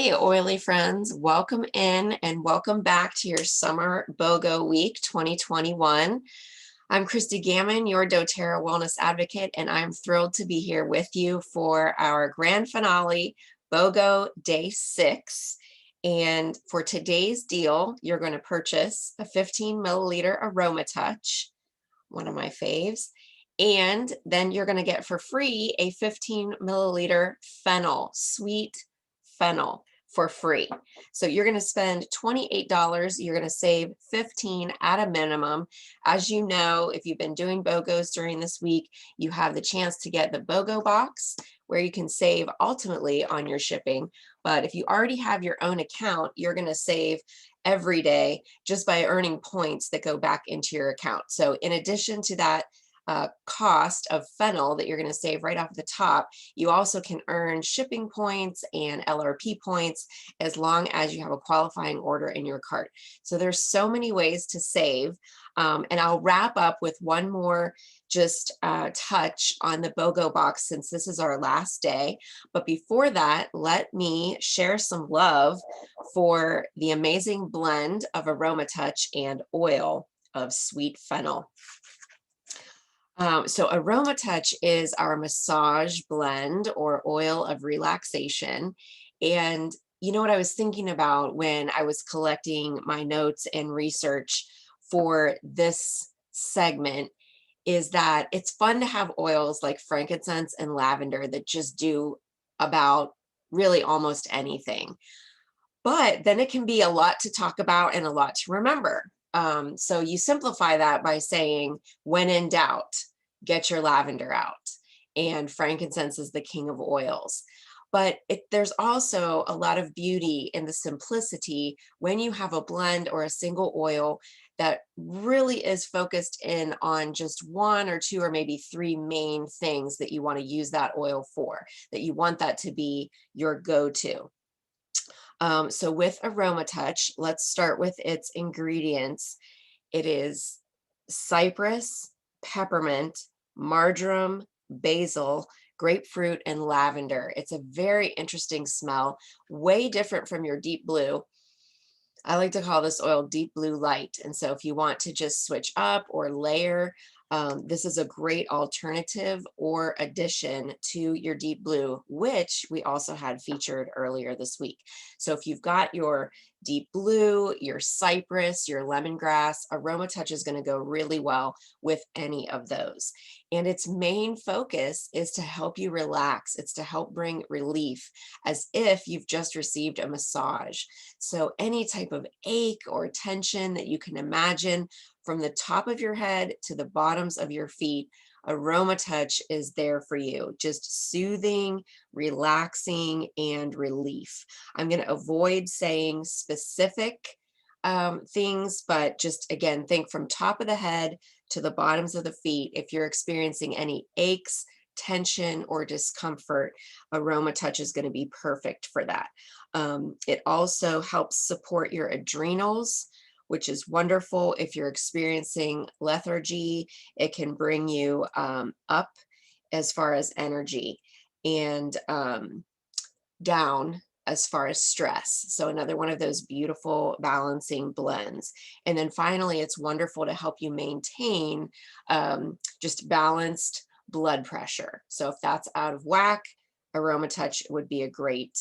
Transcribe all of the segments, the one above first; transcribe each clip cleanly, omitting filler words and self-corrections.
Hey, oily friends, welcome in and welcome back to your summer BOGO week 2021. I'm Christy Gammon, your doTERRA wellness advocate, and I'm thrilled to be here with you for our grand finale, BOGO Day 6. And for today's deal, you're going to purchase a 15 milliliter AromaTouch, one of my faves, and then you're going to get for free a 15 milliliter fennel, sweet fennel, for free. So you're going to spend $28. You're going to save 15 at a minimum. As you know, if you've been doing BOGOs during this week, you have the chance to get the BOGO box where you can save ultimately on your shipping. But if you already have your own account, you're going to save every day just by earning points that go back into your account. So in addition to that cost of fennel that you're going to save right off the top, you also can earn shipping points and LRP points as long as you have a qualifying order in your cart. So there's so many ways to save. And I'll wrap up with one more just touch on the BOGO box since this is our last day. But before that, let me share some love for the amazing blend of AromaTouch and oil of sweet fennel. So AromaTouch is our massage blend or oil of relaxation. And you know what I was thinking about when I was collecting my notes and research for this segment is that it's fun to have oils like frankincense and lavender that just do about really almost anything. But then it can be a lot to talk about and a lot to remember. So you simplify that by saying, when in doubt, get your lavender out. And frankincense is the king of oils. But there's also a lot of beauty in the simplicity when you have a blend or a single oil that really is focused in on just one or two or maybe three main things that you want to use that oil for, that you want that to be your go-to. So with AromaTouch, let's start with its ingredients. It is cypress, peppermint, marjoram, basil, grapefruit, and lavender. It's a very interesting smell, way different from your deep blue. I like to call this oil deep blue light. And so if you want to just switch up or layer, this is a great alternative or addition to your deep blue, which we also had featured earlier this week. So if you've got your deep blue, your cypress, your lemongrass, AromaTouch is going to go really well with any of those. And its main focus is to help you relax. It's to help bring relief as if you've just received a massage. So any type of ache or tension that you can imagine from the top of your head to the bottoms of your feet, AromaTouch is there for you, just soothing, relaxing, and relief. I'm going to avoid saying specific things, but just again, think from top of the head to the bottoms of the feet. If you're experiencing any aches, tension, or discomfort, AromaTouch is going to be perfect for that. It also helps support your adrenals, which is wonderful. If you're experiencing lethargy, it can bring you up as far as energy and down as far as stress. So another one of those beautiful balancing blends. And then finally, it's wonderful to help you maintain just balanced blood pressure. So if that's out of whack, AromaTouch would be a great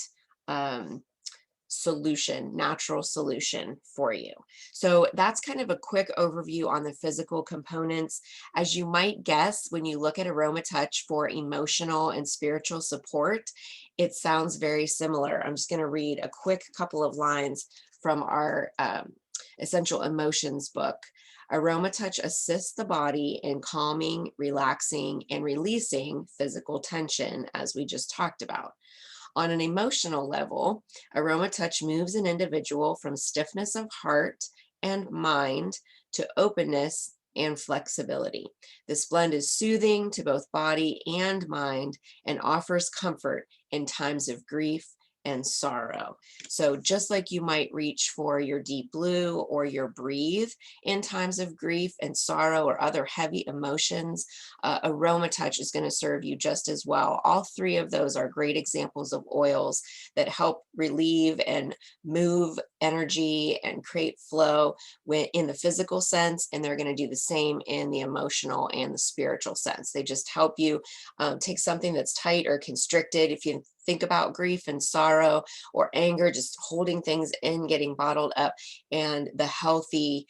solution, natural solution for you. So that's kind of a quick overview on the physical components. As you might guess, when you look at AromaTouch for emotional and spiritual support, it sounds very similar. I'm just going to read a quick couple of lines from our Essential Emotions book. AromaTouch assists the body in calming, relaxing, and releasing physical tension, as we just talked about. On an emotional level, AromaTouch moves an individual from stiffness of heart and mind to openness and flexibility. This blend is soothing to both body and mind and offers comfort in times of grief and sorrow. So just like you might reach for your deep blue or your breathe in times of grief and sorrow or other heavy emotions, AromaTouch is going to serve you just as well. All three of those are great examples of oils that help relieve and move energy and create flow in the physical sense, and they're going to do the same in the emotional and the spiritual sense. They just help you take something that's tight or constricted. If you think about grief and sorrow or anger, just holding things in, getting bottled up, and the healthy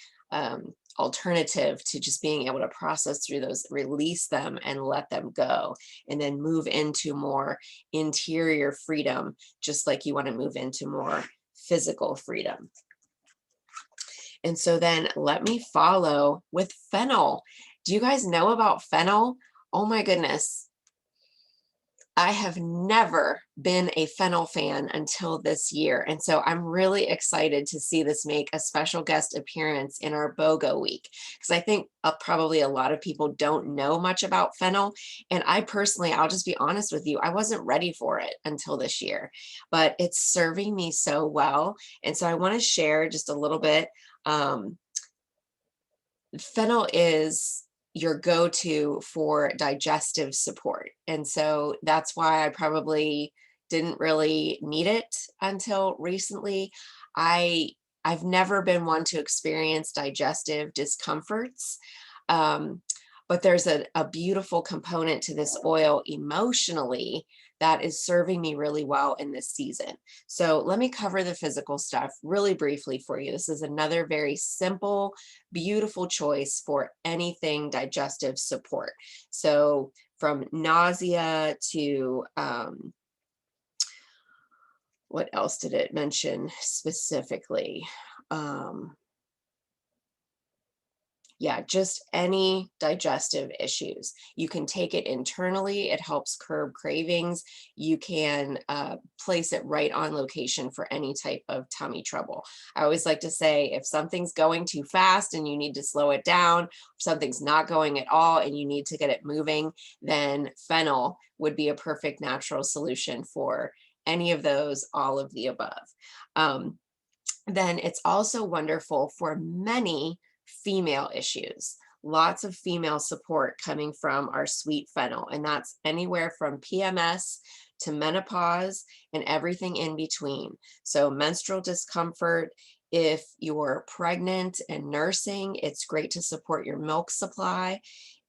alternative to just being able to process through those, release them and let them go, and then move into more interior freedom, just like you want to move into more physical freedom. And so then let me follow with fennel. Do you guys know about fennel? Oh my goodness. I have never been a fennel fan until this year. And so I'm really excited to see this make a special guest appearance in our BOGO week, because I think probably a lot of people don't know much about fennel. And I personally, I'll just be honest with you, I wasn't ready for it until this year, but it's serving me so well. And so I want to share just a little bit. Fennel is your go-to for digestive support. And so that's why I probably didn't really need it until recently. I've never been one to experience digestive discomforts. Um, but there's a beautiful component to this oil emotionally that is serving me really well in this season. So let me cover the physical stuff really briefly for you. This is another very simple, beautiful choice for anything digestive support. So from nausea to, what else did it mention specifically? Yeah, just any digestive issues. You can take it internally. It helps curb cravings. You can place it right on location for any type of tummy trouble. I always like to say, if something's going too fast and you need to slow it down, if something's not going at all and you need to get it moving, then fennel would be a perfect natural solution for any of those, all of the above. Then it's also wonderful for many female issues. Lots of female support coming from our sweet fennel, and that's anywhere from PMS to menopause and everything in between. So menstrual discomfort, if you're pregnant and nursing, it's great to support your milk supply.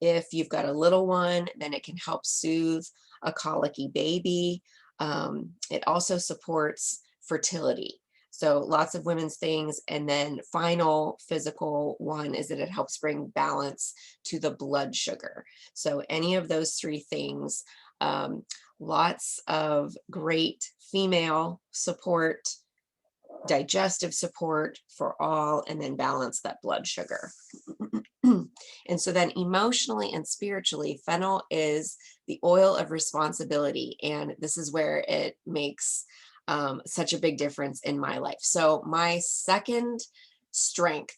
If you've got a little one, then it can help soothe a colicky baby. It also supports fertility. So lots of women's things. And then final physical one is that it helps bring balance to the blood sugar. So any of those three things, lots of great female support, digestive support for all, and then balance that blood sugar. And so then emotionally and spiritually, fennel is the oil of responsibility. And this is where it makes such a big difference in my life. So my second strength,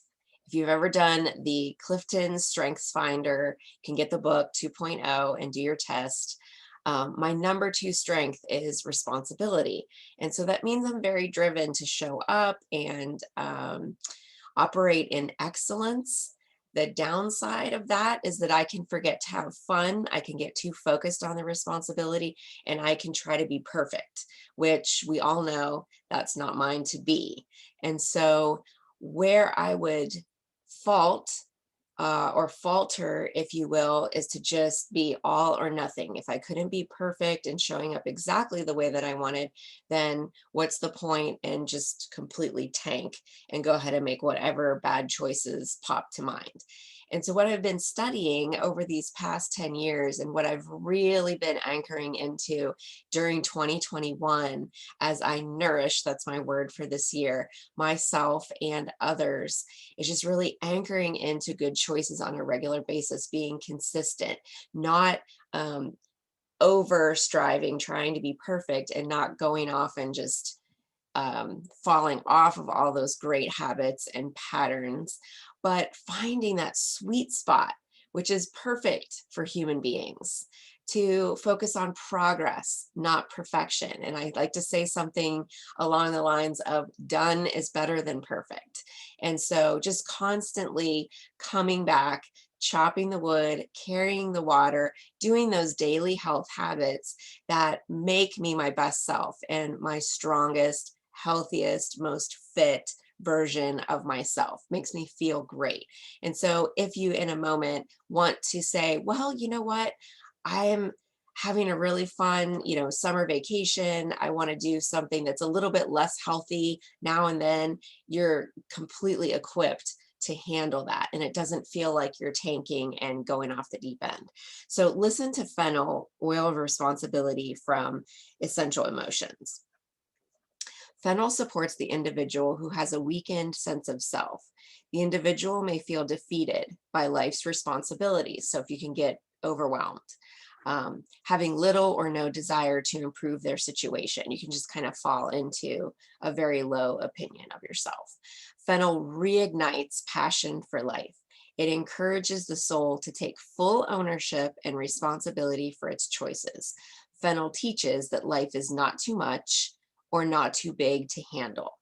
if you've ever done the Clifton Strengths Finder, you can get the book 2.0 and do your test. My number two strength is responsibility. And so that means I'm very driven to show up and operate in excellence. The downside of that is that I can forget to have fun. I can get too focused on the responsibility, and I can try to be perfect, which we all know that's not mine to be. And so where I would fault or falter, if you will, is to just be all or nothing. If I couldn't be perfect and showing up exactly the way that I wanted, then what's the point? And just completely tank and go ahead and make whatever bad choices pop to mind. And so what I've been studying over these past 10 years and what I've really been anchoring into during 2021 as I nourish, that's my word for this year, myself and others, is just really anchoring into good choices on a regular basis, being consistent, not over striving, trying to be perfect, and not going off and just falling off of all those great habits and patterns, but finding that sweet spot, which is perfect for human beings, to focus on progress, not perfection. And I like to say something along the lines of done is better than perfect. And so just constantly coming back, chopping the wood, carrying the water, doing those daily health habits that make me my best self and my strongest, healthiest, most fit version of myself, makes me feel great. And so if you in a moment want to say, well, you know what, I am having a really fun, summer vacation. I want to do something that's a little bit less healthy now and then. You're completely equipped to handle that. And it doesn't feel like you're tanking and going off the deep end. So listen to Fennel, Oil of Responsibility from Essential Emotions. Fennel supports the individual who has a weakened sense of self. The individual may feel defeated by life's responsibilities. So if you can get overwhelmed, having little or no desire to improve their situation, you can just kind of fall into a very low opinion of yourself. Fennel reignites passion for life. It encourages the soul to take full ownership and responsibility for its choices. Fennel teaches that life is not too much or not too big to handle.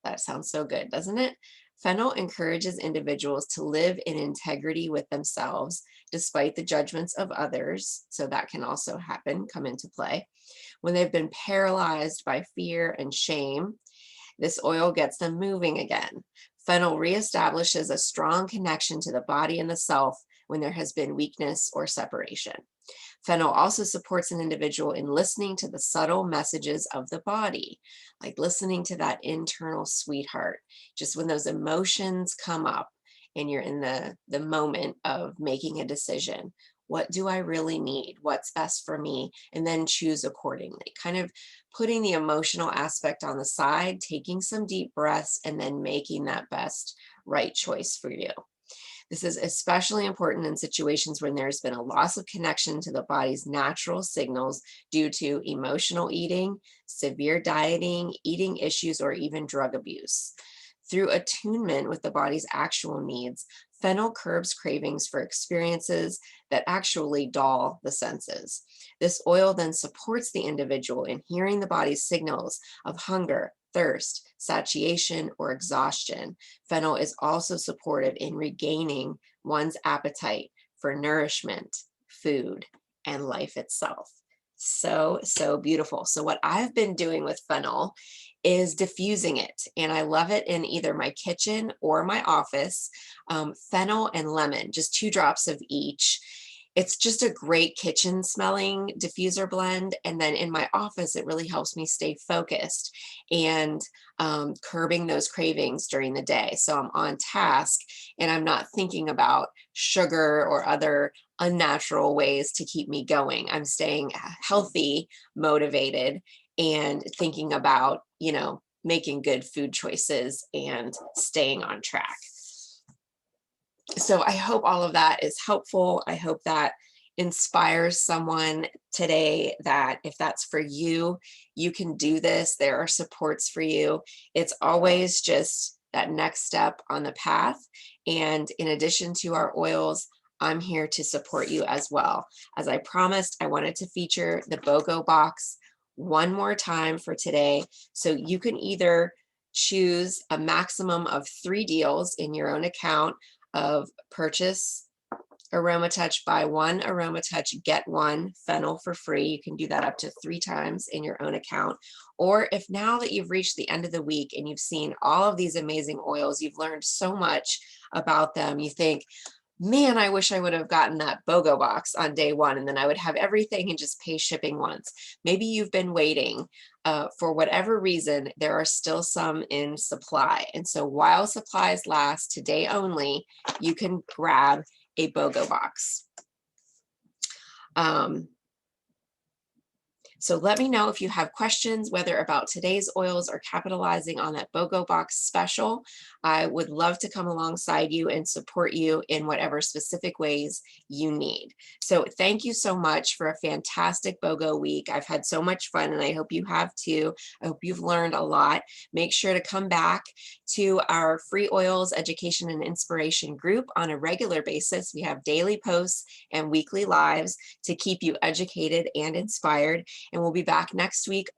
That sounds so good, doesn't it? Fennel encourages individuals to live in integrity with themselves despite the judgments of others. So that can also happen, come into play. When they've been paralyzed by fear and shame, this oil gets them moving again. Fennel reestablishes a strong connection to the body and the self when there has been weakness or separation. Fennel also supports an individual in listening to the subtle messages of the body, like listening to that internal sweetheart. Just when those emotions come up and you're in the moment of making a decision, what do I really need? What's best for me? And then choose accordingly. Kind of putting the emotional aspect on the side, taking some deep breaths, and then making that best right choice for you. This is especially important in situations when there's been a loss of connection to the body's natural signals due to emotional eating, severe dieting, eating issues, or even drug abuse. Through attunement with the body's actual needs, Fennel curbs cravings for experiences that actually dull the senses. This oil then supports the individual in hearing the body's signals of hunger, thirst, satiation, or exhaustion. Fennel is also supportive in regaining one's appetite for nourishment, food, and life itself. So, so beautiful. So what I've been doing with Fennel is diffusing it, and I love it in either my kitchen or my office. Fennel and lemon, just 2 drops of each. It's just a great kitchen smelling diffuser blend. And then in my office, it really helps me stay focused and curbing those cravings during the day. So I'm on task and I'm not thinking about sugar or other unnatural ways to keep me going. I'm staying healthy, motivated, and thinking about, making good food choices and staying on track. So I hope all of that is helpful. I hope that inspires someone today, that if that's for you, you can do this. There are supports for you. It's always just that next step on the path. And in addition to our oils, I'm here to support you as well. As I promised, I wanted to feature the BOGO box one more time for today. So you can either choose a maximum of 3 deals in your own account of purchase AromaTouch, buy 1 AromaTouch, get 1 Fennel for free. You can do that up to 3 times in your own account. Or if now that you've reached the end of the week and you've seen all of these amazing oils, you've learned so much about them, you think, man, I wish I would have gotten that BOGO box on day 1, and then I would have everything and just pay shipping once. Maybe you've been waiting for whatever reason. There are still some in supply. And so while supplies last, today only, you can grab a BOGO box. So let me know if you have questions, whether about today's oils or capitalizing on that BOGO box special. I would love to come alongside you and support you in whatever specific ways you need. So thank you so much for a fantastic BOGO week. I've had so much fun and I hope you have too. I hope you've learned a lot. Make sure to come back to our free oils education and inspiration group on a regular basis. We have daily posts and weekly lives to keep you educated and inspired. And we'll be back next week